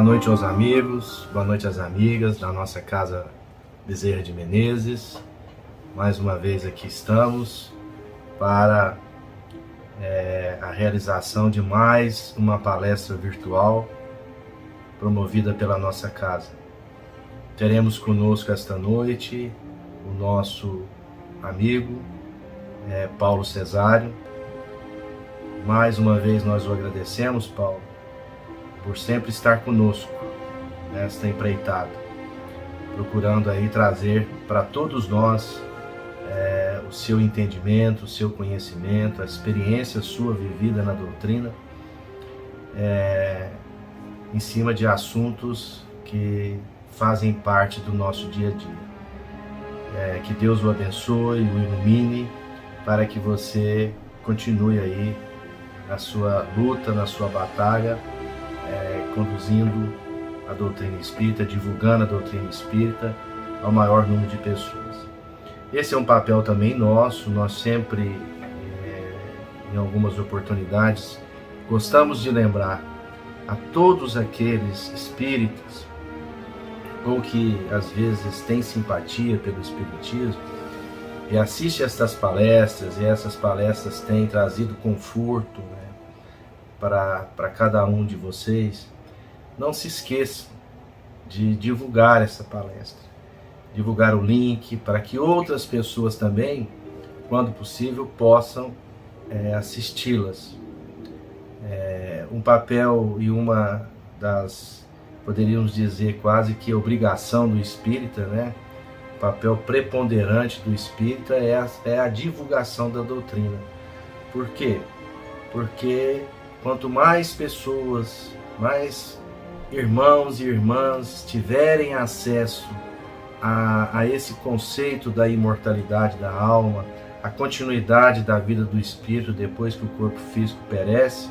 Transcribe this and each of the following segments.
Boa noite aos amigos, boa noite às amigas da nossa casa Bezerra de Menezes. Mais uma vez aqui estamos para a realização de mais uma palestra virtual promovida pela nossa casa. Teremos conosco esta noite o nosso amigo Paulo Cesário. Mais uma vez nós o agradecemos, Paulo, por sempre estar conosco nesta empreitada, procurando aí trazer para todos nós o seu entendimento, o seu conhecimento, a experiência sua vivida na doutrina, em cima de assuntos que fazem parte do nosso dia a dia. Que Deus o abençoe, o ilumine, para que você continue aí na sua luta, na sua batalha, conduzindo a doutrina espírita, divulgando a doutrina espírita ao maior número de pessoas. Esse é um papel também nosso. Nós sempre, em algumas oportunidades, gostamos de lembrar a todos aqueles espíritas ou que às vezes têm simpatia pelo espiritismo e assiste estas palestras, e essas palestras têm trazido conforto, para cada um de vocês. Não se esqueçam de divulgar essa palestra, divulgar o link para que outras pessoas também, quando possível, possam assisti-las. Um papel e uma das, poderíamos dizer, quase que obrigação do espírita, o papel preponderante do espírita é a divulgação da doutrina. Por quê? Porque quanto mais pessoas, mais irmãos e irmãs tiverem acesso a esse conceito da imortalidade da alma, a continuidade da vida do espírito depois que o corpo físico perece,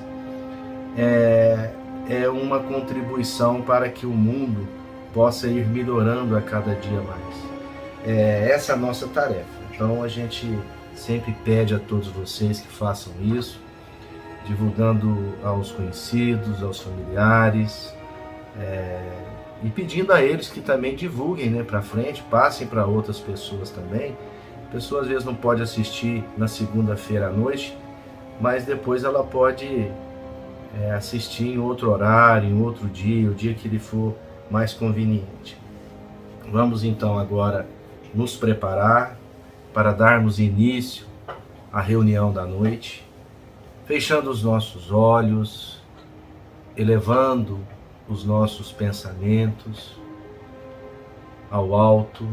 é uma contribuição para que o mundo possa ir melhorando a cada dia mais. Essa é a nossa tarefa. Então a gente sempre pede a todos vocês que façam isso, divulgando aos conhecidos, aos familiares, e pedindo a eles que também divulguem para frente, passem para outras pessoas também. A pessoa às vezes não pode assistir na segunda-feira à noite, mas depois ela pode assistir em outro horário, em outro dia, o dia que lhe for mais conveniente. Vamos então agora nos preparar para darmos início à reunião da noite, fechando os nossos olhos, elevando os nossos pensamentos ao alto,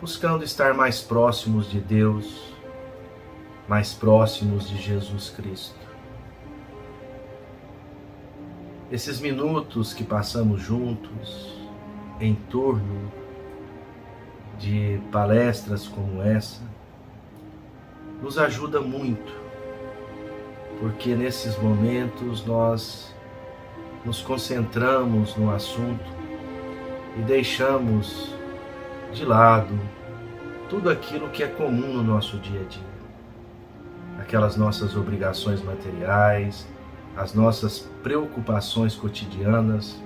buscando estar mais próximos de Deus, mais próximos de Jesus Cristo. Esses minutos que passamos juntos em torno de palestras como essa nos ajuda muito, porque nesses momentos nós nos concentramos no assunto e deixamos de lado tudo aquilo que é comum no nosso dia a dia, aquelas nossas obrigações materiais, as nossas preocupações cotidianas,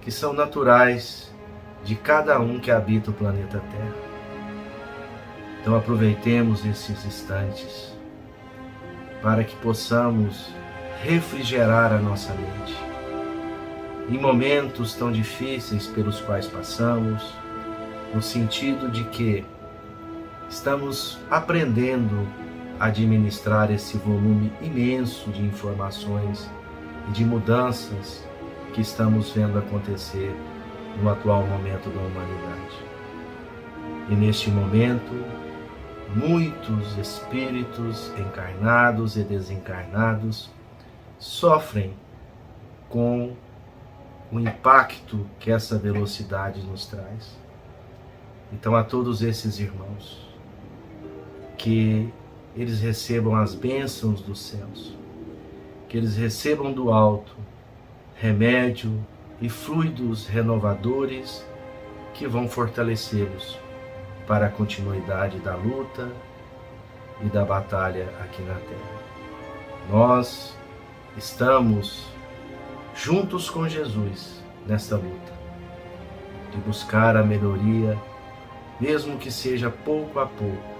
que são naturais de cada um que habita o planeta Terra. Então aproveitemos esses instantes para que possamos refrigerar a nossa mente em momentos tão difíceis pelos quais passamos, no sentido de que estamos aprendendo a administrar esse volume imenso de informações e de mudanças que estamos vendo acontecer no atual momento da humanidade. E neste momento, muitos espíritos encarnados e desencarnados sofrem com o impacto que essa velocidade nos traz. Então, a todos esses irmãos, que eles recebam as bênçãos dos céus, que eles recebam do alto remédio e fluidos renovadores que vão fortalecê-los para a continuidade da luta e da batalha aqui na Terra. Nós estamos juntos com Jesus nesta luta, de buscar a melhoria, mesmo que seja pouco a pouco,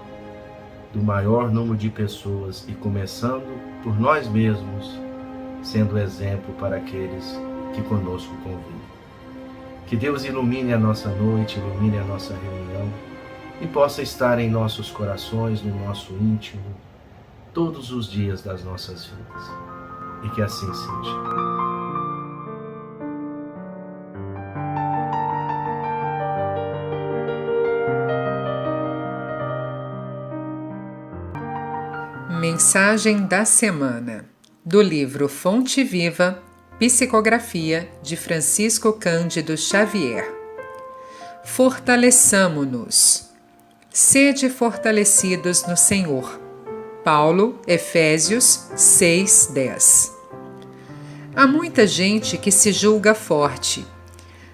do maior número de pessoas e começando por nós mesmos, sendo exemplo para aqueles que conosco convivem. Que Deus ilumine a nossa noite, ilumine a nossa reunião e possa estar em nossos corações, no nosso íntimo, todos os dias das nossas vidas. E que assim seja. Mensagem da semana, do livro Fonte Viva, Psicografia de Francisco Cândido Xavier. Fortaleçamo-nos. Sede fortalecidos no Senhor. Paulo, Efésios 6:10. Há muita gente que se julga forte,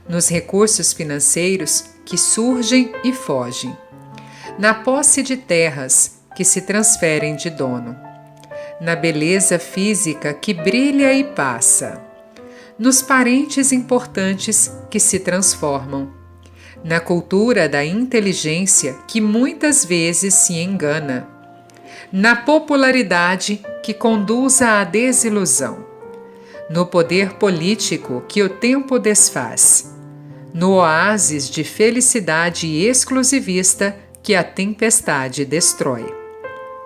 nos recursos financeiros que surgem e fogem, na posse de terras que se transferem de dono, na beleza física que brilha e passa, nos parentes importantes que se transformam, na cultura da inteligência que muitas vezes se engana, na popularidade que conduz à desilusão, no poder político que o tempo desfaz, no oásis de felicidade exclusivista que a tempestade destrói.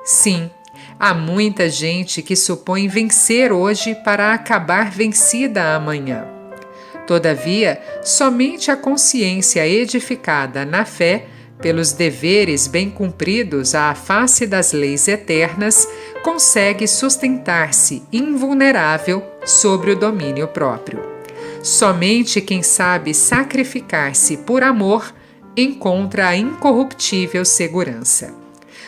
Sim, há muita gente que supõe vencer hoje para acabar vencida amanhã. Todavia, somente a consciência edificada na fé, pelos deveres bem cumpridos à face das leis eternas, consegue sustentar-se invulnerável sobre o domínio próprio. Somente quem sabe sacrificar-se por amor encontra a incorruptível segurança.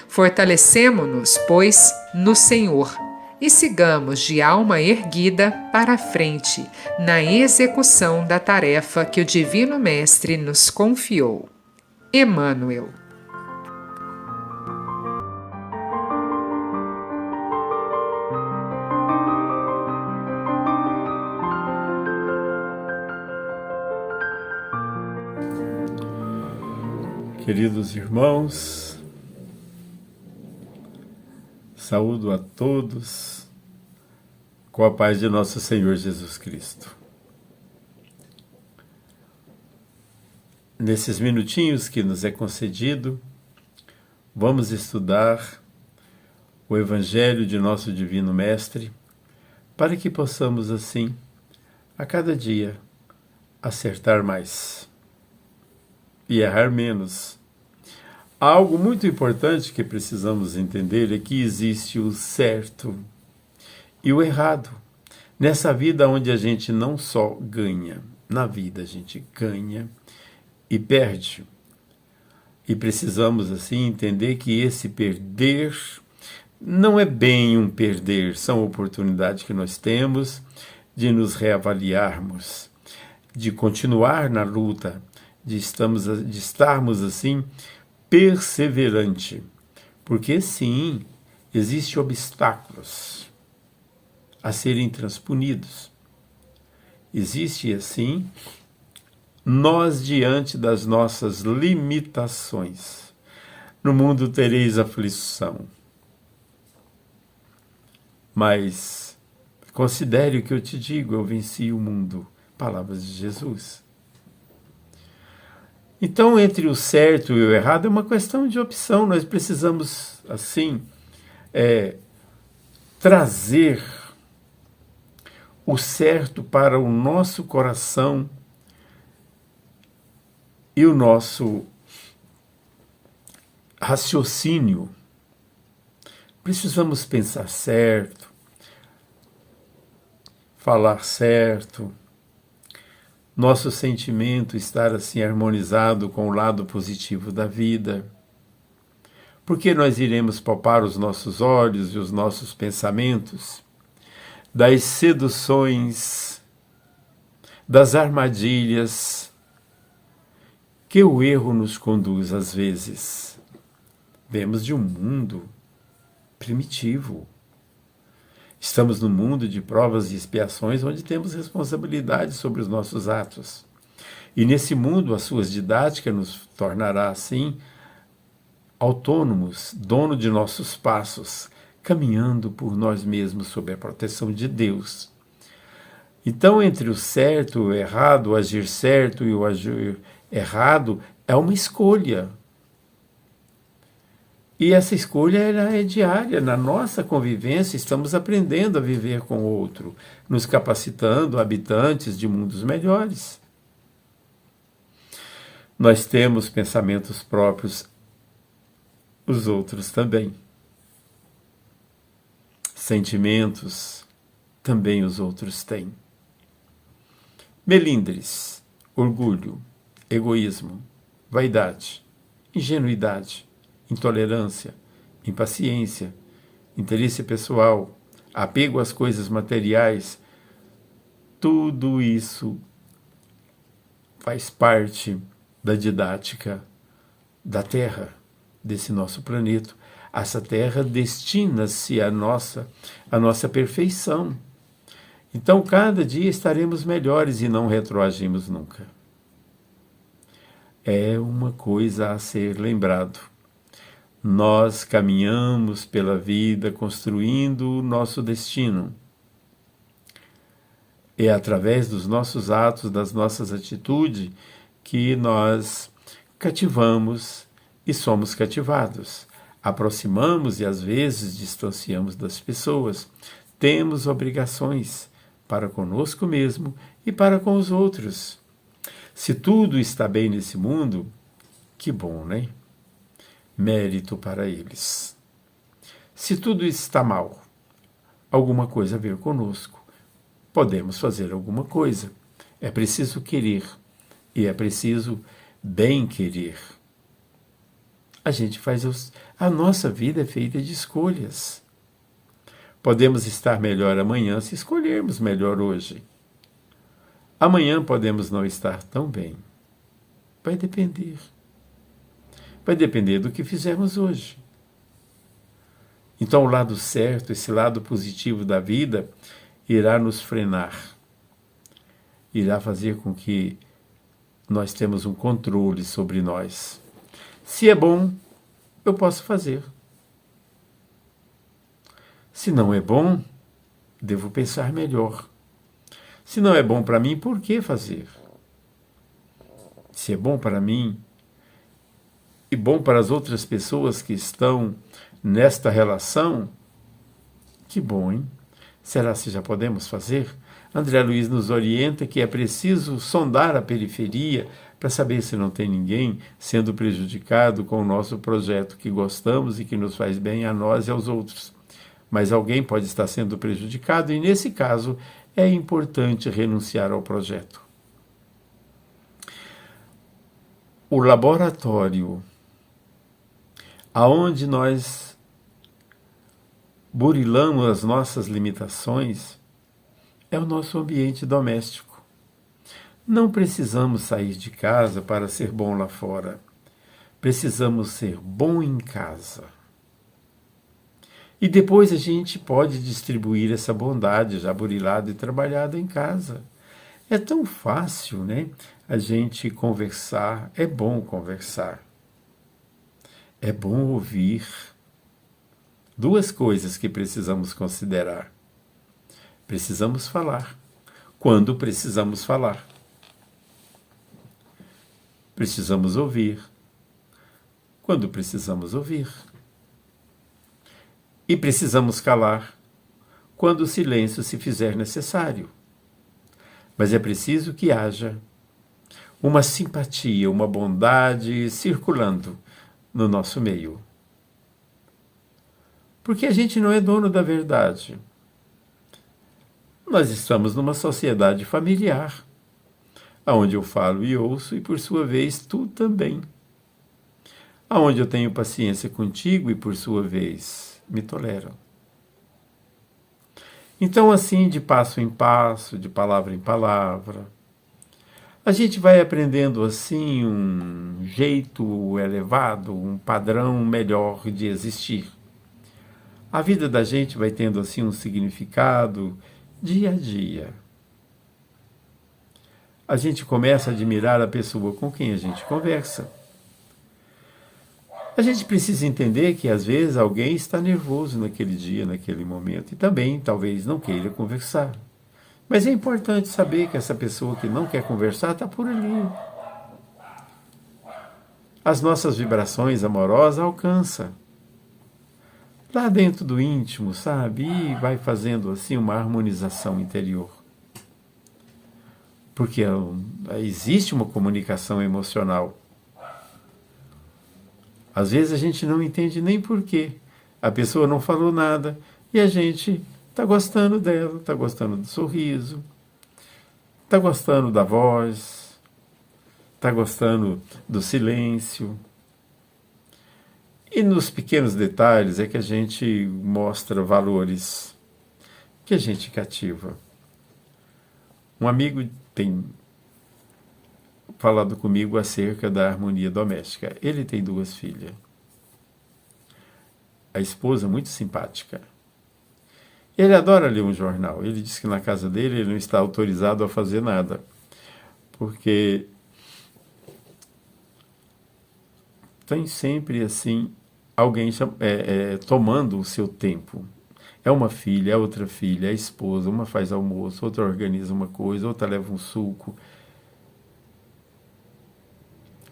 Fortalecemo-nos, pois, no Senhor e sigamos de alma erguida para a frente na execução da tarefa que o Divino Mestre nos confiou. Emmanuel. Queridos irmãos, saúdo a todos com a paz de nosso Senhor Jesus Cristo. Nesses minutinhos que nos é concedido, vamos estudar o Evangelho de nosso Divino Mestre, para que possamos, assim, a cada dia, acertar mais e errar menos. Há algo muito importante que precisamos entender, é que existe o certo e o errado. Nessa vida onde a gente não só ganha, na vida a gente ganha e perde. E precisamos, assim, entender que esse perder não é bem um perder, são oportunidades que nós temos de nos reavaliarmos, de continuar na luta, de estarmos, assim, perseverante, porque sim, existem obstáculos a serem transponidos. Existe, assim, nós diante das nossas limitações. No mundo tereis aflição, mas considere o que eu te digo, eu venci o mundo. Palavras de Jesus. Então, entre o certo e o errado é uma questão de opção. Nós precisamos, assim, trazer o certo para o nosso coração e o nosso raciocínio. Precisamos pensar certo, falar certo, nosso sentimento estar assim harmonizado com o lado positivo da vida. Porque nós iremos poupar os nossos olhos e os nossos pensamentos das seduções, das armadilhas que o erro nos conduz às vezes. Vemos de um mundo primitivo, Estamos num mundo de provas e expiações onde temos responsabilidade sobre os nossos atos. E nesse mundo, as suas didáticas nos tornará, assim, autônomos, dono de nossos passos, caminhando por nós mesmos sob a proteção de Deus. Então, entre o certo e o errado, o agir certo e o agir errado, é uma escolha. E essa escolha ela é diária. Na nossa convivência, estamos aprendendo a viver com o outro, nos capacitando habitantes de mundos melhores. Nós temos pensamentos próprios, os outros também. Sentimentos, também os outros têm. Melindres, orgulho, egoísmo, vaidade, ingenuidade, intolerância, impaciência, interesse pessoal, apego às coisas materiais, tudo isso faz parte da didática da Terra, desse nosso planeta. Essa Terra destina-se à nossa perfeição. Então, cada dia estaremos melhores e não retroagimos nunca. É uma coisa a ser lembrado. Nós caminhamos pela vida construindo o nosso destino. É através dos nossos atos, das nossas atitudes, que nós cativamos e somos cativados. Aproximamos e às vezes distanciamos das pessoas. Temos obrigações para conosco mesmo e para com os outros. Se tudo está bem nesse mundo, que bom, né? Mérito para eles. Se tudo está mal, alguma coisa a ver conosco, podemos fazer alguma coisa. É preciso querer e é preciso bem querer. A nossa vida é feita de escolhas. Podemos estar melhor amanhã se escolhermos melhor hoje. Amanhã podemos não estar tão bem. Vai depender. Vai depender do que fizermos hoje. Então, o lado certo, esse lado positivo da vida, irá nos frenar. Irá fazer com que nós temos um controle sobre nós. Se é bom, eu posso fazer. Se não é bom, devo pensar melhor. Se não é bom para mim, por que fazer? Se é bom para mim e bom para as outras pessoas que estão nesta relação, que bom, hein? Será que já podemos fazer? André Luiz nos orienta que é preciso sondar a periferia para saber se não tem ninguém sendo prejudicado com o nosso projeto que gostamos e que nos faz bem a nós e aos outros. Mas alguém pode estar sendo prejudicado e, nesse caso, é importante renunciar ao projeto. O laboratório aonde nós burilamos as nossas limitações é o nosso ambiente doméstico. Não precisamos sair de casa para ser bom lá fora. Precisamos ser bom em casa. E depois a gente pode distribuir essa bondade já burilada e trabalhada em casa. É tão fácil, né? A gente conversar. É bom conversar. É bom ouvir. Duas coisas que precisamos considerar. Precisamos falar. Quando precisamos falar. Precisamos ouvir. Quando precisamos ouvir. E precisamos calar quando o silêncio se fizer necessário. Mas é preciso que haja uma simpatia, uma bondade circulando no nosso meio. Porque a gente não é dono da verdade. Nós estamos numa sociedade familiar, onde eu falo e ouço, e por sua vez tu também. Onde eu tenho paciência contigo e por sua vez me toleram. Então, assim, de passo em passo, de palavra em palavra, a gente vai aprendendo, assim, um jeito elevado, um padrão melhor de existir. A vida da gente vai tendo assim um significado dia a dia. A gente começa a admirar a pessoa com quem a gente conversa. A gente precisa entender que às vezes alguém está nervoso naquele dia, naquele momento, e também talvez não queira conversar. Mas é importante saber que essa pessoa que não quer conversar está por ali. As nossas vibrações amorosas alcançam lá dentro do íntimo, sabe? E vai fazendo assim uma harmonização interior. Porque existe uma comunicação emocional. Às vezes a gente não entende nem por quê. A pessoa não falou nada e a gente está gostando dela, está gostando do sorriso, está gostando da voz, está gostando do silêncio. E nos pequenos detalhes é que a gente mostra valores que a gente cativa. Um amigo tem falado comigo acerca da harmonia doméstica. Ele tem 2 filhas. A esposa muito simpática. Ele adora ler um jornal. Ele diz que na casa dele ele não está autorizado a fazer nada, porque tem sempre assim alguém tomando o seu tempo. É uma filha, é outra filha, é a esposa, uma faz almoço, outra organiza uma coisa, outra leva um suco.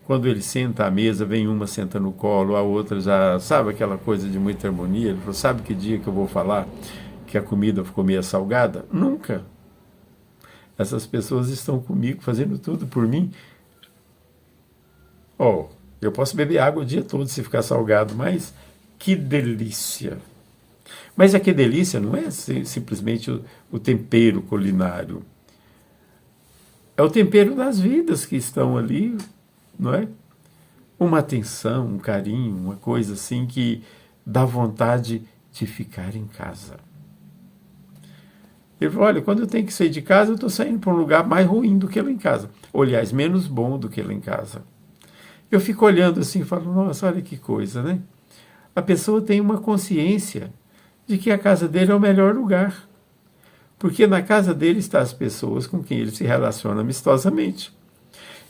Quando ele senta à mesa, vem uma senta no colo, a outra já sabe aquela coisa de muita harmonia. Ele falou, sabe que dia que eu vou falar que a comida ficou meio salgada? Nunca. Essas pessoas estão comigo, fazendo tudo por mim. Eu posso beber água o dia todo se ficar salgado, mas que delícia. Mas a que delícia não é simplesmente o tempero culinário. É o tempero das vidas que estão ali, não é? Uma atenção, um carinho, uma coisa assim que dá vontade de ficar em casa. Ele falou, olha, quando eu tenho que sair de casa, eu estou saindo para um lugar mais ruim do que lá em casa. Ou, aliás, menos bom do que lá em casa. Eu fico olhando assim e falo, nossa, olha que coisa, né? A pessoa tem uma consciência de que a casa dele é o melhor lugar. Porque na casa dele estão as pessoas com quem ele se relaciona amistosamente.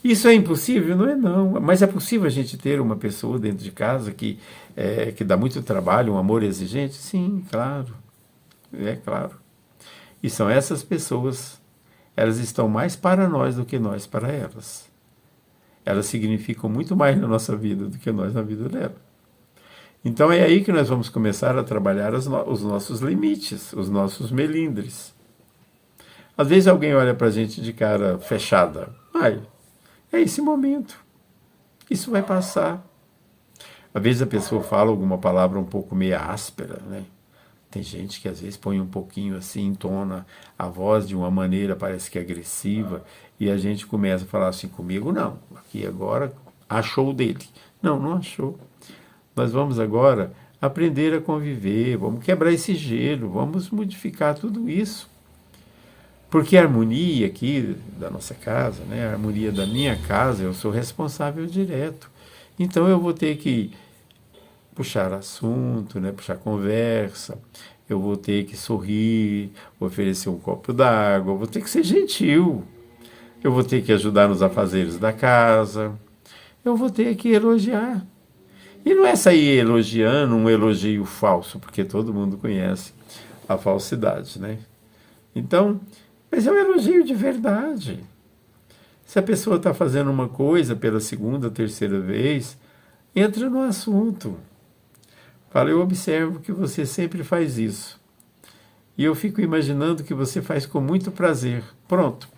Isso é impossível? Não é não. Mas é possível a gente ter uma pessoa dentro de casa que dá muito trabalho, um amor exigente? Sim, claro. É claro. E são essas pessoas, elas estão mais para nós do que nós para elas. Elas significam muito mais na nossa vida do que nós na vida dela. Então é aí que nós vamos começar a trabalhar os nossos limites, os nossos melindres. Às vezes alguém olha para a gente de cara fechada. É esse momento. Isso vai passar. Às vezes a pessoa fala alguma palavra um pouco meio áspera, né? Tem gente que às vezes põe um pouquinho assim, entona a voz de uma maneira, parece que agressiva, e a gente começa a falar assim, comigo não, aqui agora achou dele. Não, não achou. Nós vamos agora aprender a conviver, vamos quebrar esse gelo, vamos modificar tudo isso. Porque a harmonia aqui da nossa casa, né, a harmonia da minha casa, eu sou responsável direto. Então eu vou ter que puxar assunto, né, puxar conversa, eu vou ter que sorrir, oferecer um copo d'água, vou ter que ser gentil, eu vou ter que ajudar nos afazeres da casa, eu vou ter que elogiar. E não é sair elogiando um elogio falso, porque todo mundo conhece a falsidade, né? Então, mas é um elogio de verdade. Se a pessoa está fazendo uma coisa pela segunda, terceira vez, entra no assunto. Fala, eu observo que você sempre faz isso. E eu fico imaginando que você faz com muito prazer. Pronto.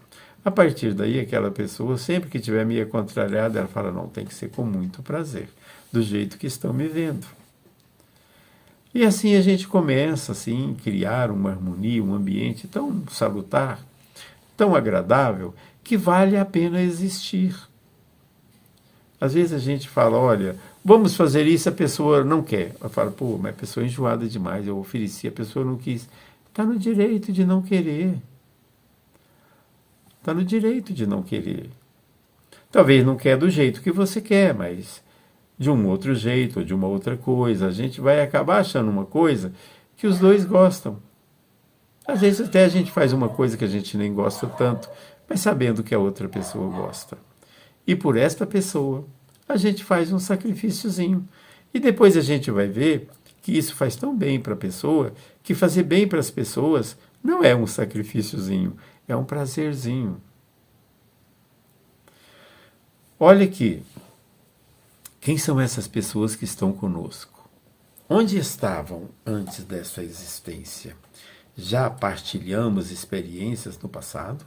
A partir daí, aquela pessoa, sempre que tiver meio contrariada, ela fala, não, tem que ser com muito prazer, do jeito que estão me vendo. E assim a gente começa assim, a criar uma harmonia, um ambiente tão salutar, tão agradável, que vale a pena existir. Às vezes a gente fala, olha, vamos fazer isso, a pessoa não quer. Eu falo, pô, mas a pessoa é enjoada demais, eu ofereci, a pessoa não quis. Está no direito de não querer. Está no direito de não querer. Talvez não quer do jeito que você quer, mas de um outro jeito, ou de uma outra coisa. A gente vai acabar achando uma coisa que os dois gostam. Às vezes até a gente faz uma coisa que a gente nem gosta tanto, mas sabendo que a outra pessoa gosta. E por esta pessoa, a gente faz um sacrifíciozinho. E depois a gente vai ver que isso faz tão bem para a pessoa, que fazer bem para as pessoas não é um sacrifíciozinho, é um prazerzinho. Olha aqui, quem são essas pessoas que estão conosco? Onde estavam antes dessa existência? Já partilhamos experiências no passado?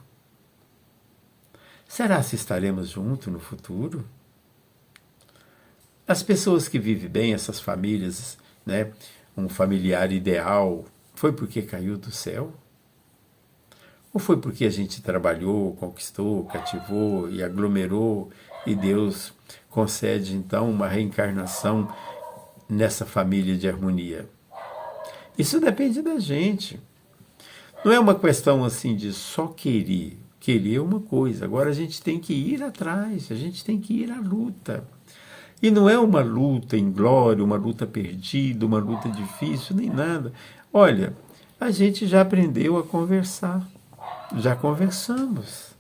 Será se estaremos juntos no futuro? As pessoas que vivem bem, essas famílias, né, um familiar ideal, foi porque caiu do céu? Ou foi porque a gente trabalhou, conquistou, cativou e aglomerou e Deus concede então uma reencarnação nessa família de harmonia? Isso depende da gente. Não é uma questão assim de só querer. Querer é uma coisa, agora a gente tem que ir atrás, a gente tem que ir à luta. E não é uma luta inglória, uma luta perdida, uma luta difícil, nem nada. Olha, a gente já aprendeu a conversar, já conversamos.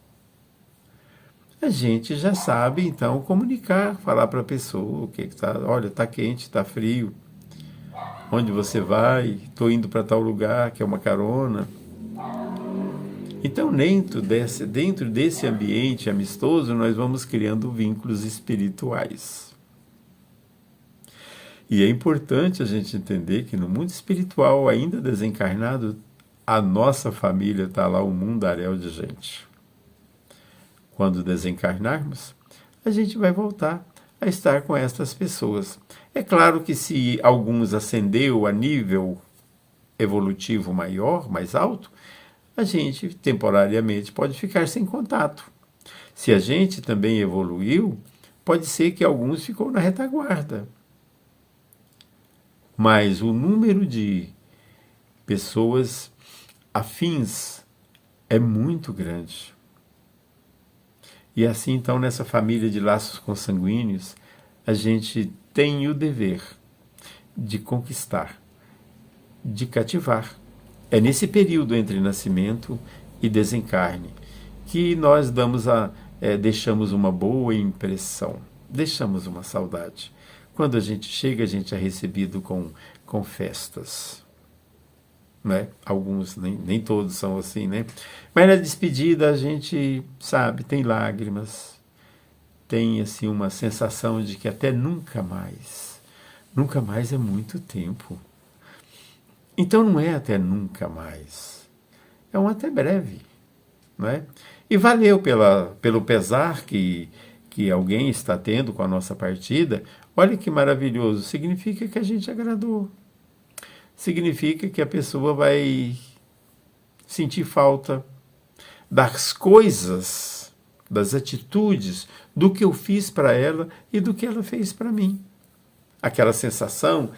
A gente já sabe, então, comunicar, falar para a pessoa o que está, olha, está quente, está frio, onde você vai, estou indo para tal lugar, que é uma carona. Então, dentro desse ambiente amistoso, nós vamos criando vínculos espirituais. E é importante a gente entender que no mundo espiritual, ainda desencarnado, a nossa família está lá, um mundaréu de gente. Quando desencarnarmos, a gente vai voltar a estar com estas pessoas. É claro que se alguns ascendeu a nível evolutivo maior, mais alto, a gente temporariamente pode ficar sem contato. Se a gente também evoluiu, pode ser que alguns ficou na retaguarda. Mas o número de pessoas afins é muito grande. E assim, então, nessa família de laços consanguíneos, a gente tem o dever de conquistar, de cativar. É nesse período entre nascimento e desencarne que nós deixamos uma boa impressão, deixamos uma saudade. Quando a gente chega, a gente é recebido com festas. Né? Alguns, nem todos são assim, né? Mas na despedida a gente, sabe, tem lágrimas, tem assim uma sensação de que até nunca mais é muito tempo. Então não é até nunca mais, é um até breve, não é? E valeu pelo pesar que alguém está tendo com a nossa partida. Olha que maravilhoso, significa que a gente agradou. Significa que a pessoa vai sentir falta das coisas, das atitudes, do que eu fiz para ela e do que ela fez para mim. Aquela sensação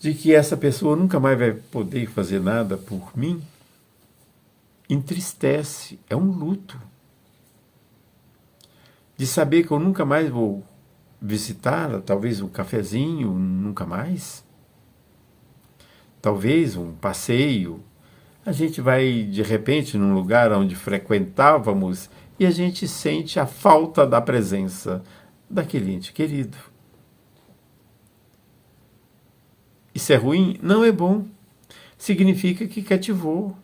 de que essa pessoa nunca mais vai poder fazer nada por mim, entristece, é um luto. De saber que eu nunca mais vou visitá-la, talvez um cafezinho, nunca mais. Talvez um passeio, a gente vai de repente num lugar onde frequentávamos e a gente sente a falta da presença daquele ente querido. Isso é ruim? Não, é bom. Significa que cativou,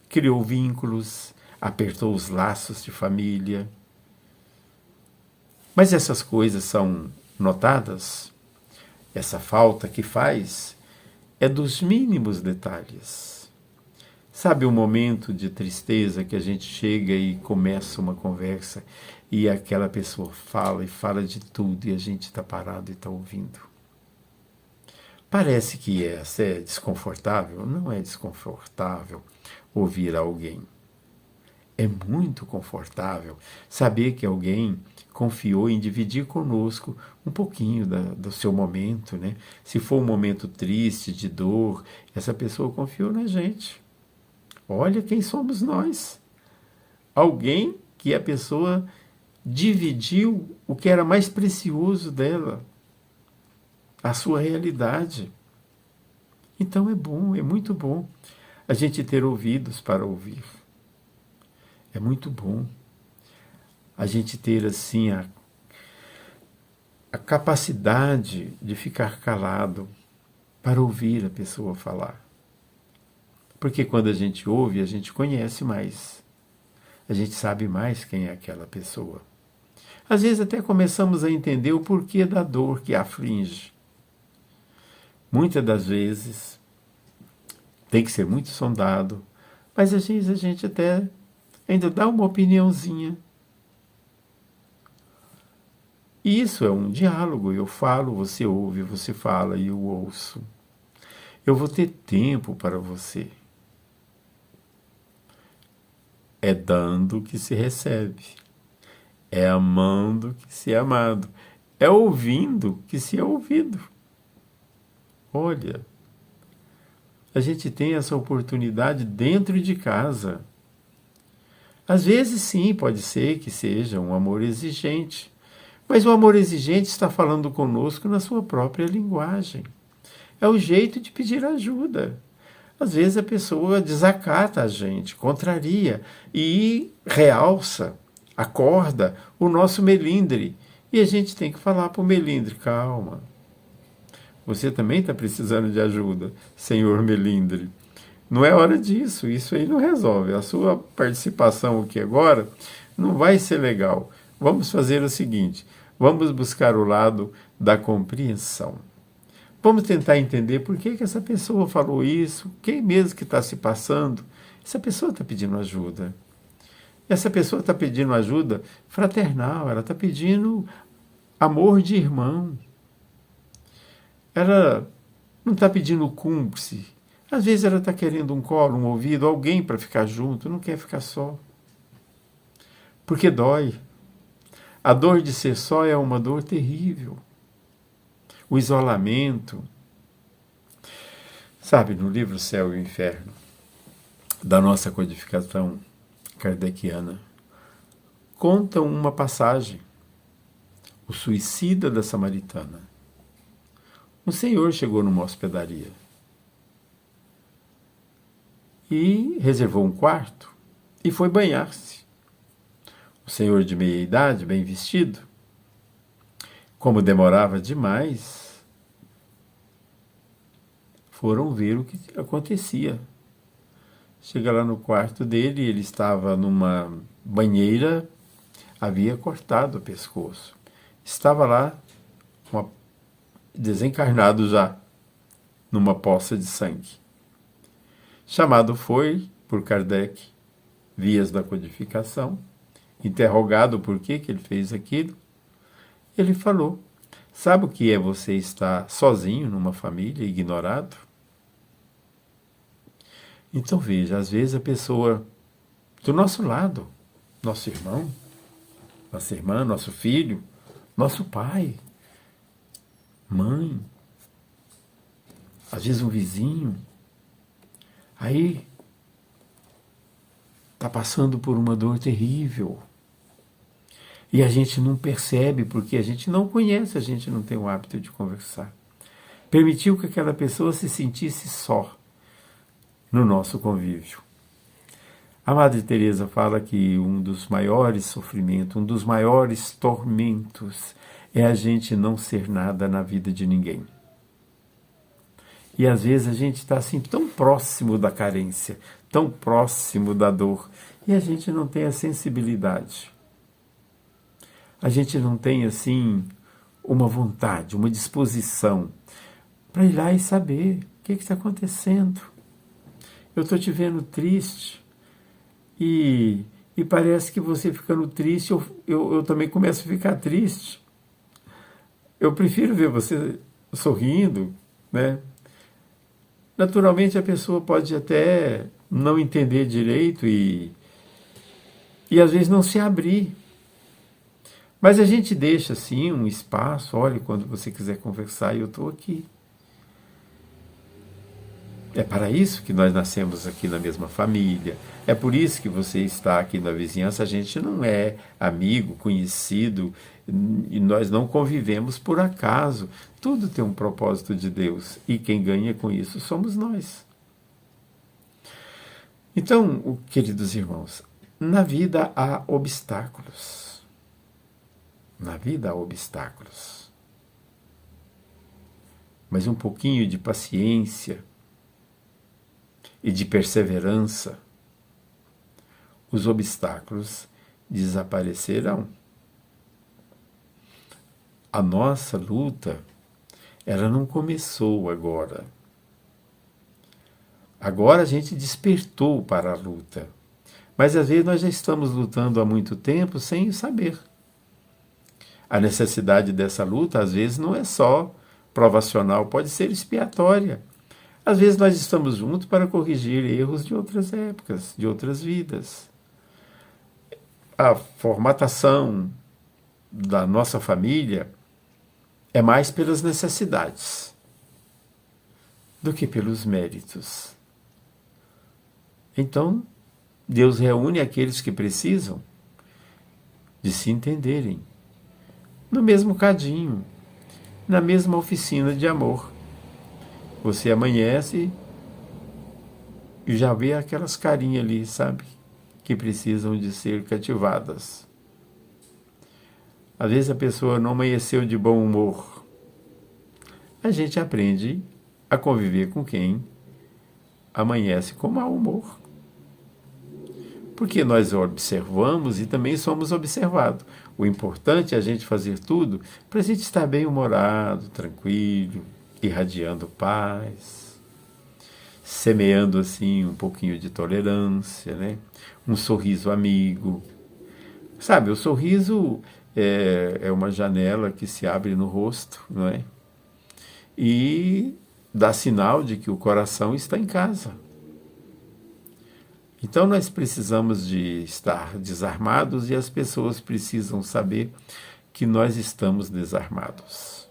criou vínculos, apertou os laços de família. Mas essas coisas são notadas? Essa falta que faz é dos mínimos detalhes. Sabe o momento de tristeza que a gente chega e começa uma conversa e aquela pessoa fala e fala de tudo e a gente está parado e está ouvindo? Parece que é desconfortável. Não é desconfortável ouvir alguém. É muito confortável saber que alguém confiou em dividir conosco um pouquinho do seu momento, né? Se for um momento triste, de dor, essa pessoa confiou na gente. Olha quem somos nós. Alguém que a pessoa dividiu o que era mais precioso dela, a sua realidade. Então é bom, é muito bom a gente ter ouvidos para ouvir. É muito bom a gente ter assim a capacidade de ficar calado para ouvir a pessoa falar. Porque quando a gente ouve, a gente conhece mais. A gente sabe mais quem é aquela pessoa. Às vezes até começamos a entender o porquê da dor que a aflige. Muitas das vezes tem que ser muito sondado, mas às vezes a gente até ainda dá uma opiniãozinha. E isso é um diálogo. Eu falo, você ouve, você fala e eu ouço. Eu vou ter tempo para você. É dando que se recebe. É amando que se é amado. É ouvindo que se é ouvido. Olha, a gente tem essa oportunidade dentro de casa. Às vezes, sim, pode ser que seja um amor exigente. Mas o amor exigente está falando conosco na sua própria linguagem. É o jeito de pedir ajuda. Às vezes a pessoa desacata a gente, contraria e realça, acorda o nosso melindre. E a gente tem que falar para o melindre, calma. Você também está precisando de ajuda, senhor melindre. Não é hora disso, isso aí não resolve. A sua participação aqui agora não vai ser legal. Vamos fazer o seguinte, vamos buscar o lado da compreensão. Vamos tentar entender por que essa pessoa falou isso, quem mesmo que está se passando. Essa pessoa está pedindo ajuda. Essa pessoa está pedindo ajuda fraternal, ela está pedindo amor de irmão. Ela não está pedindo cúmplice. Às vezes ela está querendo um colo, um ouvido, alguém para ficar junto, não quer ficar só. Porque dói. A dor de ser só é uma dor terrível. O isolamento. Sabe, no livro Céu e o Inferno, da nossa codificação kardeciana, conta uma passagem. O suicida da Samaritana. Um senhor chegou numa hospedaria e reservou um quarto e foi banhar-se. O senhor de meia idade, bem vestido, como demorava demais, foram ver o que acontecia. Chega lá no quarto dele, ele estava numa banheira, havia cortado o pescoço. Estava lá, desencarnado já, numa poça de sangue. Chamado foi por Kardec, vias da codificação, interrogado por que ele fez aquilo, ele falou, sabe o que é você estar sozinho numa família, ignorado? Então veja, às vezes a pessoa do nosso lado, nosso irmão, nossa irmã, nosso filho, nosso pai, mãe, às vezes um vizinho, aí está passando por uma dor terrível. E a gente não percebe porque a gente não conhece, a gente não tem o hábito de conversar. Permitiu que aquela pessoa se sentisse só no nosso convívio. A Madre Teresa fala que um dos maiores sofrimentos, um dos maiores tormentos é a gente não ser nada na vida de ninguém. E às vezes a gente está assim tão próximo da carência, tão próximo da dor, e a gente não tem a sensibilidade. A gente não tem assim uma vontade, uma disposição para ir lá e saber o que está acontecendo. Eu estou te vendo triste e parece que você ficando triste, eu também começo a ficar triste. Eu prefiro ver você sorrindo, né? Naturalmente a pessoa pode até não entender direito e às vezes não se abrir. Mas a gente deixa assim um espaço, olha, quando você quiser conversar, eu estou aqui. É para isso que nós nascemos aqui na mesma família. É por isso que você está aqui na vizinhança. A gente não é amigo, conhecido, e nós não convivemos por acaso. Tudo tem um propósito de Deus. E quem ganha com isso somos nós. Então, queridos irmãos, na vida há obstáculos. Na vida há obstáculos. Mas um pouquinho de paciência e de perseverança, os obstáculos desaparecerão. A nossa luta, ela não começou agora. Agora a gente despertou para a luta. Mas às vezes nós já estamos lutando há muito tempo sem saber. A necessidade dessa luta, às vezes, não é só provacional, pode ser expiatória. Às vezes nós estamos juntos para corrigir erros de outras épocas, de outras vidas. A formatação da nossa família é mais pelas necessidades do que pelos méritos. Então, Deus reúne aqueles que precisam de se entenderem no mesmo cadinho, na mesma oficina de amor. Você amanhece e já vê aquelas carinhas ali, sabe? Que precisam de ser cativadas. Às vezes a pessoa não amanheceu de bom humor. A gente aprende a conviver com quem amanhece com mau humor. Porque nós observamos e também somos observados. O importante é a gente fazer tudo para a gente estar bem-humorado, tranquilo, irradiando paz, semeando assim um pouquinho de tolerância, né? Um sorriso amigo. Sabe, o sorriso é uma janela que se abre no rosto, não é? E dá sinal de que o coração está em casa. Então nós precisamos de estar desarmados e as pessoas precisam saber que nós estamos desarmados.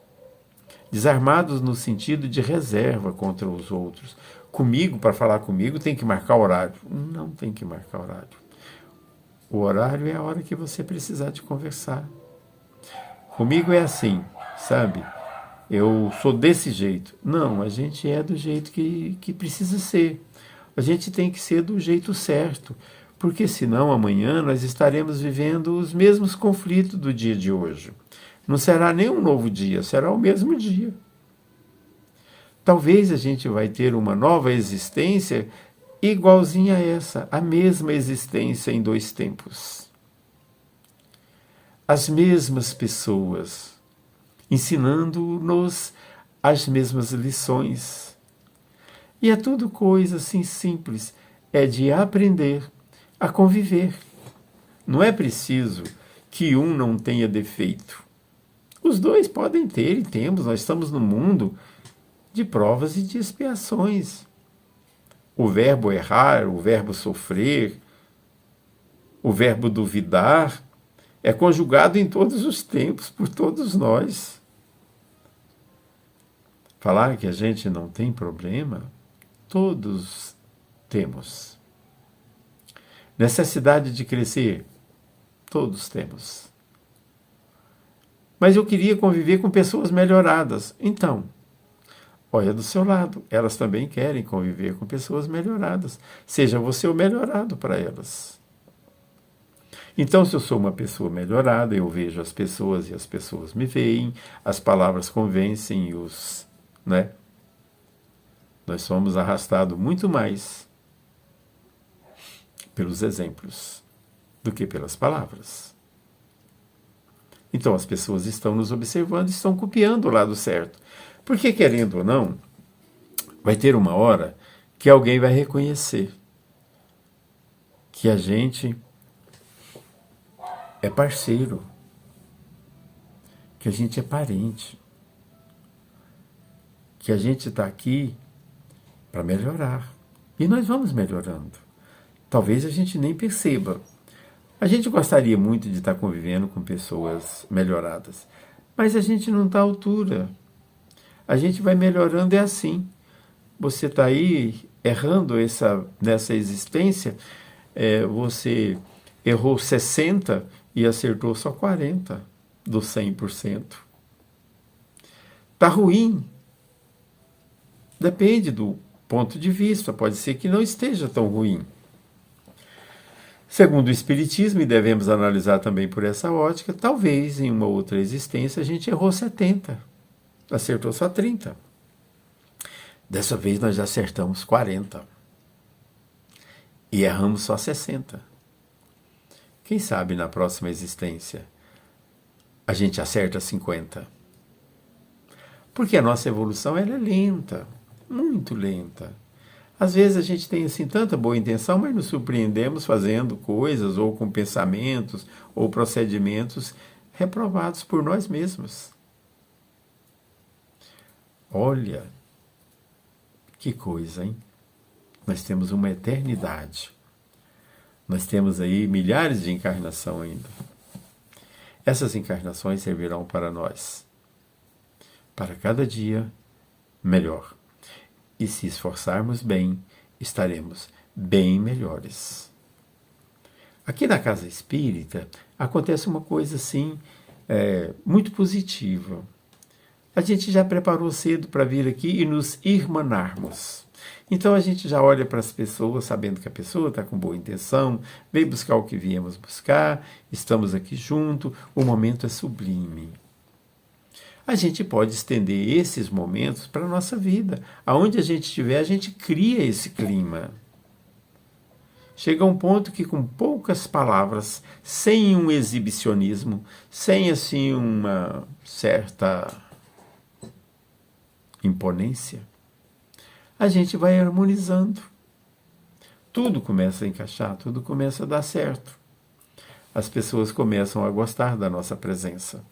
Desarmados no sentido de reserva contra os outros. Comigo, para falar comigo, tem que marcar horário. Não tem que marcar horário. O horário é a hora que você precisar de conversar. Comigo é assim, sabe? Eu sou desse jeito. Não, a gente é do jeito que precisa ser. A gente tem que ser do jeito certo, porque senão amanhã nós estaremos vivendo os mesmos conflitos do dia de hoje. Não será nem um novo dia, será o mesmo dia. Talvez a gente vai ter uma nova existência igualzinha a essa, a mesma existência em 2 tempos. As mesmas pessoas, ensinando-nos as mesmas lições. E é tudo coisa assim simples, é de aprender a conviver. Não é preciso que um não tenha defeito. Os dois podem ter e temos, nós estamos no mundo de provas e de expiações. O verbo errar, o verbo sofrer, o verbo duvidar, é conjugado em todos os tempos, por todos nós. Falar que a gente não tem problema, todos temos. Necessidade de crescer, todos temos. Mas eu queria conviver com pessoas melhoradas. Então, olha do seu lado, elas também querem conviver com pessoas melhoradas. Seja você o melhorado para elas. Então, se eu sou uma pessoa melhorada, eu vejo as pessoas e as pessoas me veem, as palavras convencem os, né? Nós somos arrastados muito mais pelos exemplos do que pelas palavras. Então as pessoas estão nos observando e estão copiando o lado certo. Porque, querendo ou não, vai ter uma hora que alguém vai reconhecer que a gente é parceiro, que a gente é parente, que a gente está aqui para melhorar. E nós vamos melhorando. Talvez a gente nem perceba. A gente gostaria muito de estar convivendo com pessoas melhoradas, mas a gente não está à altura. A gente vai melhorando, é assim. você está aí errando nessa existência, você errou 60 e acertou só 40 dos 100%. Está ruim. Depende do ponto de vista, pode ser que não esteja tão ruim. Segundo o Espiritismo, e devemos analisar também por essa ótica, talvez em uma outra existência a gente errou 70, acertou só 30. Dessa vez nós já acertamos 40 e erramos só 60. Quem sabe na próxima existência a gente acerta 50. Porque a nossa evolução ela é lenta, muito lenta. Às vezes a gente tem assim tanta boa intenção, mas nos surpreendemos fazendo coisas ou com pensamentos ou procedimentos reprovados por nós mesmos. Olha, que coisa, hein? Nós temos uma eternidade. Nós temos aí milhares de encarnações ainda. Essas encarnações servirão para nós, para cada dia melhor. E se esforçarmos bem, estaremos bem melhores. Aqui na Casa Espírita acontece uma coisa assim, muito positiva. A gente já preparou cedo para vir aqui e nos irmanarmos. Então a gente já olha para as pessoas, sabendo que a pessoa está com boa intenção, veio buscar o que viemos buscar, estamos aqui junto, o momento é sublime. A gente pode estender esses momentos para a nossa vida. Aonde a gente estiver, a gente cria esse clima. Chega um ponto que com poucas palavras, sem um exibicionismo, sem assim uma certa imponência, a gente vai harmonizando. Tudo começa a encaixar, tudo começa a dar certo. As pessoas começam a gostar da nossa presença,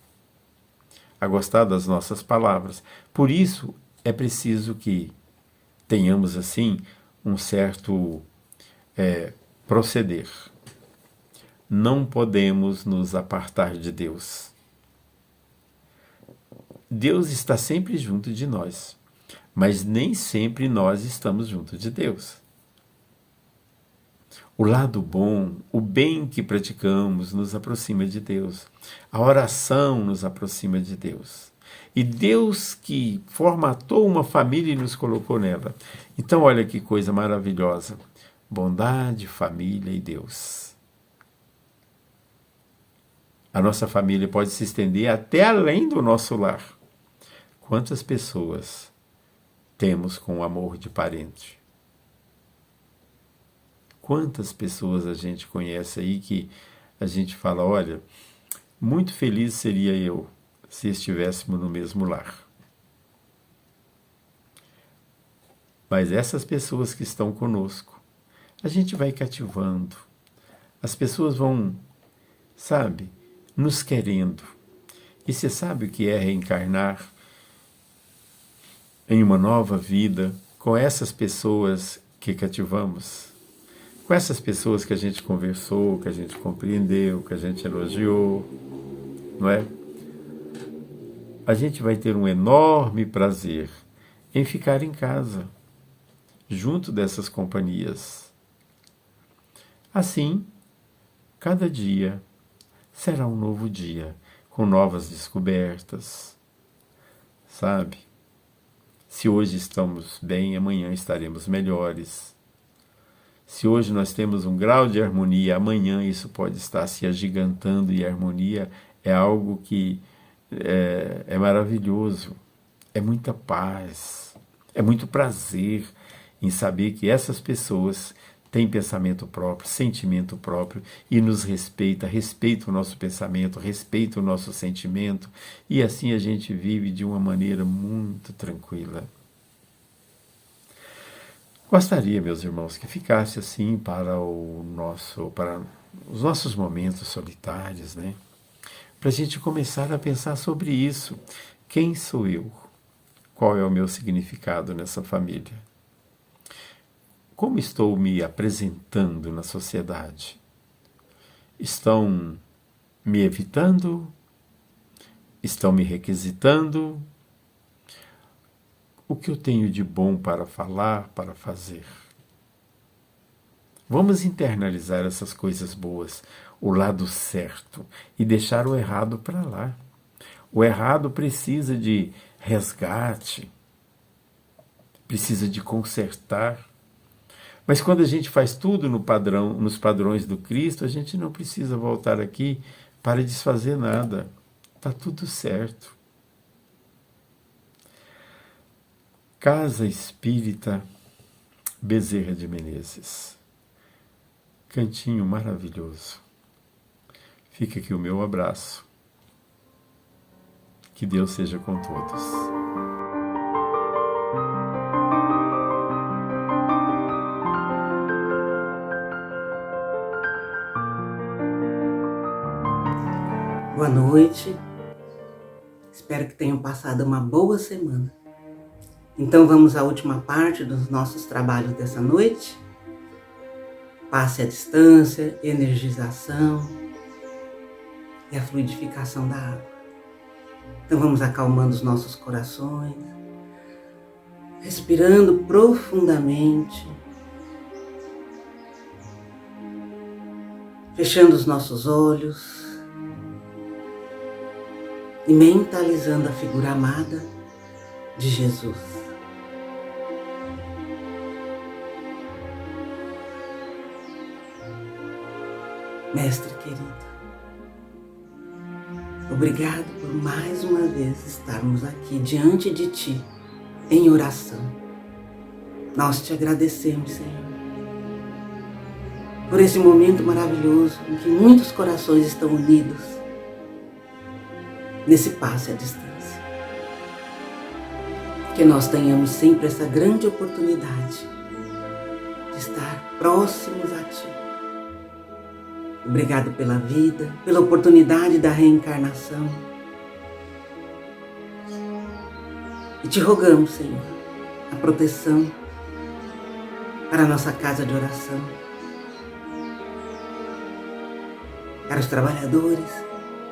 a gostar das nossas palavras. Por isso, é preciso que tenhamos, assim, um certo proceder. Não podemos nos apartar de Deus. Deus está sempre junto de nós, mas nem sempre nós estamos junto de Deus. O lado bom, o bem que praticamos nos aproxima de Deus. A oração nos aproxima de Deus. E Deus que formatou uma família e nos colocou nela. Então olha que coisa maravilhosa. Bondade, família e Deus. A nossa família pode se estender até além do nosso lar. Quantas pessoas temos com o amor de parente? Quantas pessoas a gente conhece aí que a gente fala, olha, muito feliz seria eu se estivéssemos no mesmo lar. Mas essas pessoas que estão conosco, a gente vai cativando. As pessoas vão, sabe, nos querendo. E você sabe o que é reencarnar em uma nova vida com essas pessoas que cativamos? Com essas pessoas que a gente conversou, que a gente compreendeu, que a gente elogiou, não é? A gente vai ter um enorme prazer em ficar em casa, junto dessas companhias. Assim, cada dia será um novo dia, com novas descobertas, sabe? Se hoje estamos bem, amanhã estaremos melhores. Se hoje nós temos um grau de harmonia, amanhã isso pode estar se agigantando, e a harmonia é algo que é maravilhoso, é muita paz, é muito prazer em saber que essas pessoas têm pensamento próprio, sentimento próprio e nos respeitam o nosso pensamento, respeita o nosso sentimento, e assim a gente vive de uma maneira muito tranquila. Gostaria, meus irmãos, que ficasse assim para os nossos momentos solitários, né? Para a gente começar a pensar sobre isso. Quem sou eu? Qual é o meu significado nessa família? Como estou me apresentando na sociedade? Estão me evitando? Estão me requisitando? o que eu tenho de bom para falar, para fazer. Vamos internalizar essas coisas boas, o lado certo, e deixar o errado para lá. O errado precisa de resgate, precisa de consertar. Mas quando a gente faz tudo nos padrões do Cristo, a gente não precisa voltar aqui para desfazer nada. Está tudo certo. Casa Espírita Bezerra de Menezes. Cantinho maravilhoso. Fica aqui o meu abraço. Que Deus seja com todos. Boa noite. Espero que tenham passado uma boa semana. Então vamos à última parte dos nossos trabalhos dessa noite. Passe à distância, energização e a fluidificação da água. Então vamos acalmando os nossos corações, respirando profundamente, fechando os nossos olhos e mentalizando a figura amada de Jesus. Mestre querido, obrigado por mais uma vez estarmos aqui diante de Ti, em oração. Nós te agradecemos, Senhor, por esse momento maravilhoso em que muitos corações estão unidos nesse passe à distância. Que nós tenhamos sempre essa grande oportunidade de estar próximos a Ti. Obrigado pela vida, pela oportunidade da reencarnação. E te rogamos, Senhor, a proteção para a nossa casa de oração, para os trabalhadores,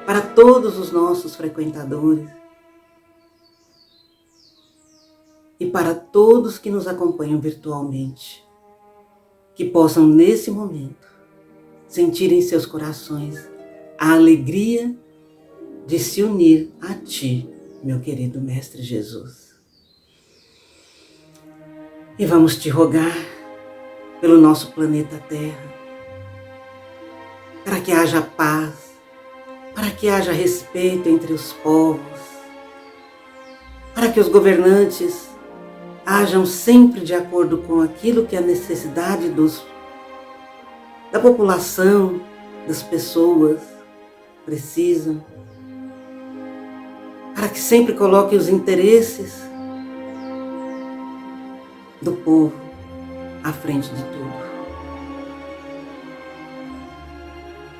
para todos os nossos frequentadores e para todos que nos acompanham virtualmente, que possam nesse momento sentir em seus corações a alegria de se unir a Ti, meu querido Mestre Jesus. E vamos te rogar pelo nosso planeta Terra, para que haja paz, para que haja respeito entre os povos, para que os governantes hajam sempre de acordo com aquilo que é a necessidade da população, das pessoas precisam, para que sempre coloque os interesses do povo à frente de tudo.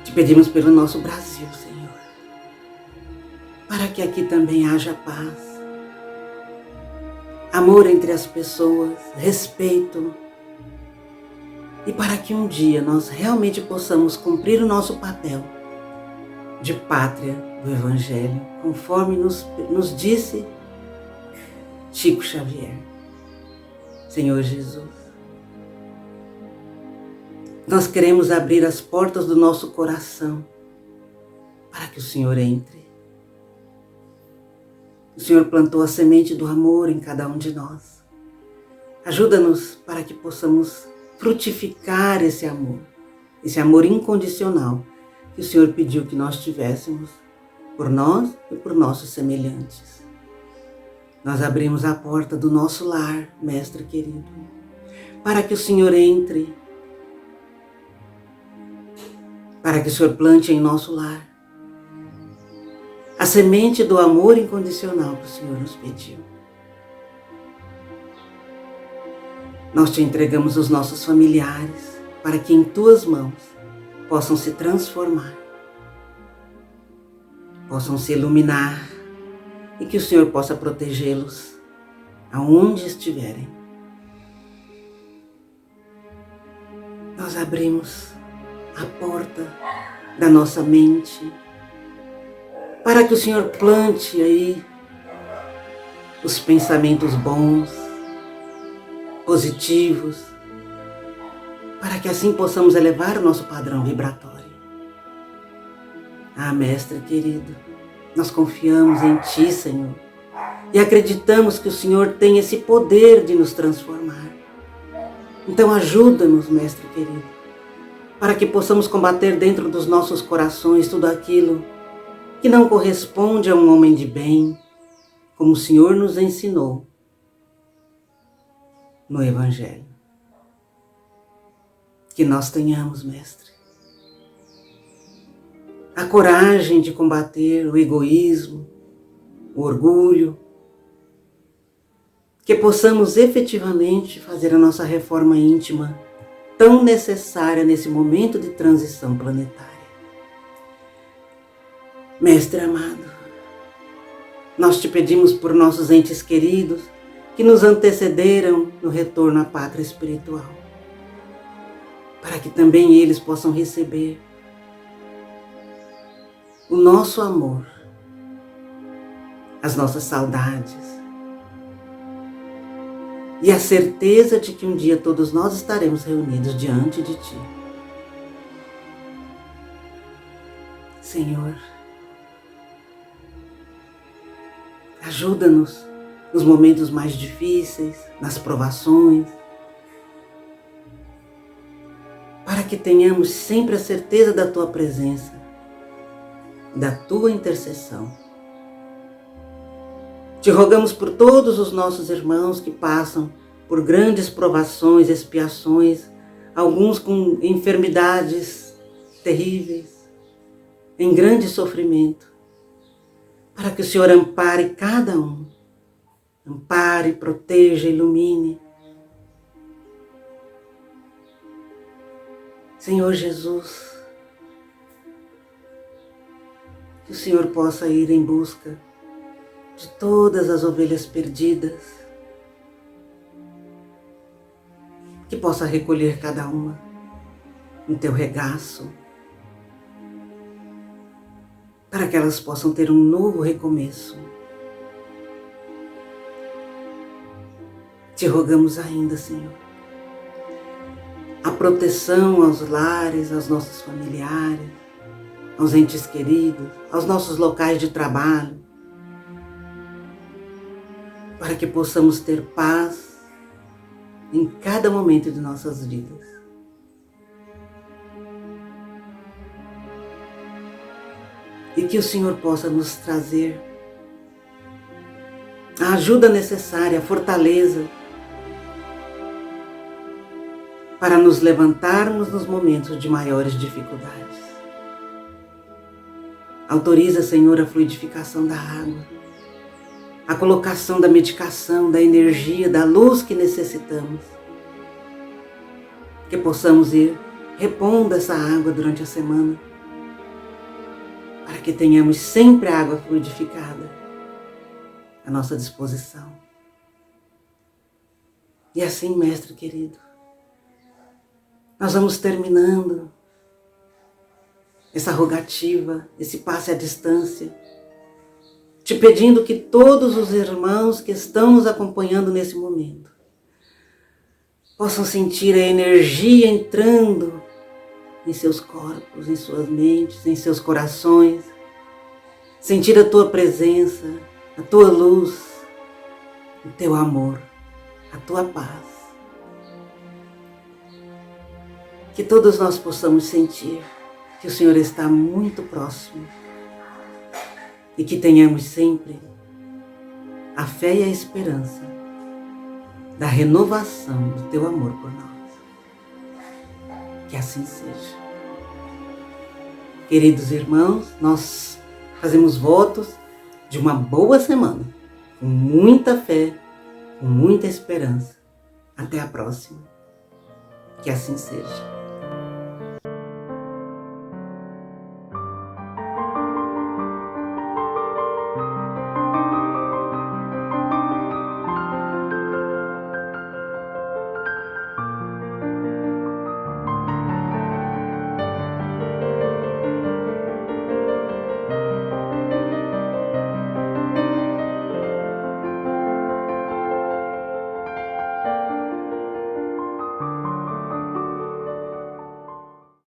Te pedimos pelo nosso Brasil, Senhor, para que aqui também haja paz, amor entre as pessoas, respeito, e para que um dia nós realmente possamos cumprir o nosso papel de pátria do Evangelho, conforme nos disse Chico Xavier. Senhor Jesus, nós queremos abrir as portas do nosso coração para que o Senhor entre. O Senhor plantou a semente do amor em cada um de nós. Ajuda-nos para que possamos frutificar esse amor incondicional que o Senhor pediu que nós tivéssemos por nós e por nossos semelhantes. Nós abrimos a porta do nosso lar, Mestre querido, para que o Senhor entre, para que o Senhor plante em nosso lar a semente do amor incondicional que o Senhor nos pediu. Nós te entregamos os nossos familiares para que em tuas mãos possam se transformar, possam se iluminar e que o Senhor possa protegê-los aonde estiverem. Nós abrimos a porta da nossa mente para que o Senhor plante aí os pensamentos bons, positivos, para que assim possamos elevar o nosso padrão vibratório. Ah, Mestre querido, nós confiamos em Ti, Senhor, e acreditamos que o Senhor tem esse poder de nos transformar. Então ajuda-nos, Mestre querido, para que possamos combater dentro dos nossos corações tudo aquilo que não corresponde a um homem de bem, como o Senhor nos ensinou no Evangelho. Que nós tenhamos, Mestre, a coragem de combater o egoísmo, o orgulho, que possamos efetivamente fazer a nossa reforma íntima tão necessária nesse momento de transição planetária. Mestre amado, nós te pedimos por nossos entes queridos que nos antecederam no retorno à pátria espiritual, para que também eles possam receber o nosso amor, as nossas saudades e a certeza de que um dia todos nós estaremos reunidos diante de Ti. Senhor, ajuda-nos nos momentos mais difíceis, nas provações, para que tenhamos sempre a certeza da Tua presença, da Tua intercessão. Te rogamos por todos os nossos irmãos que passam por grandes provações, expiações, alguns com enfermidades terríveis, em grande sofrimento, para que o Senhor ampare cada um, ampare, proteja, ilumine. Senhor Jesus, que o Senhor possa ir em busca de todas as ovelhas perdidas, que possa recolher cada uma no Teu regaço, para que elas possam ter um novo recomeço. Te rogamos ainda, Senhor, a proteção aos lares, aos nossos familiares, aos entes queridos, aos nossos locais de trabalho, para que possamos ter paz em cada momento de nossas vidas. E que o Senhor possa nos trazer a ajuda necessária, a fortaleza, para nos levantarmos nos momentos de maiores dificuldades. Autoriza, Senhor, a fluidificação da água, a colocação da medicação, da energia, da luz que necessitamos. Que possamos ir repondo essa água durante a semana, para que tenhamos sempre a água fluidificada à nossa disposição. E assim, Mestre querido, nós vamos terminando essa rogativa, esse passe à distância, te pedindo que todos os irmãos que estão nos acompanhando nesse momento possam sentir a energia entrando em seus corpos, em suas mentes, em seus corações, sentir a Tua presença, a Tua luz, o Teu amor, a Tua paz. Que todos nós possamos sentir que o Senhor está muito próximo e que tenhamos sempre a fé e a esperança da renovação do Teu amor por nós. Que assim seja. Queridos irmãos, nós fazemos votos de uma boa semana, com muita fé, com muita esperança. Até a próxima. Que assim seja.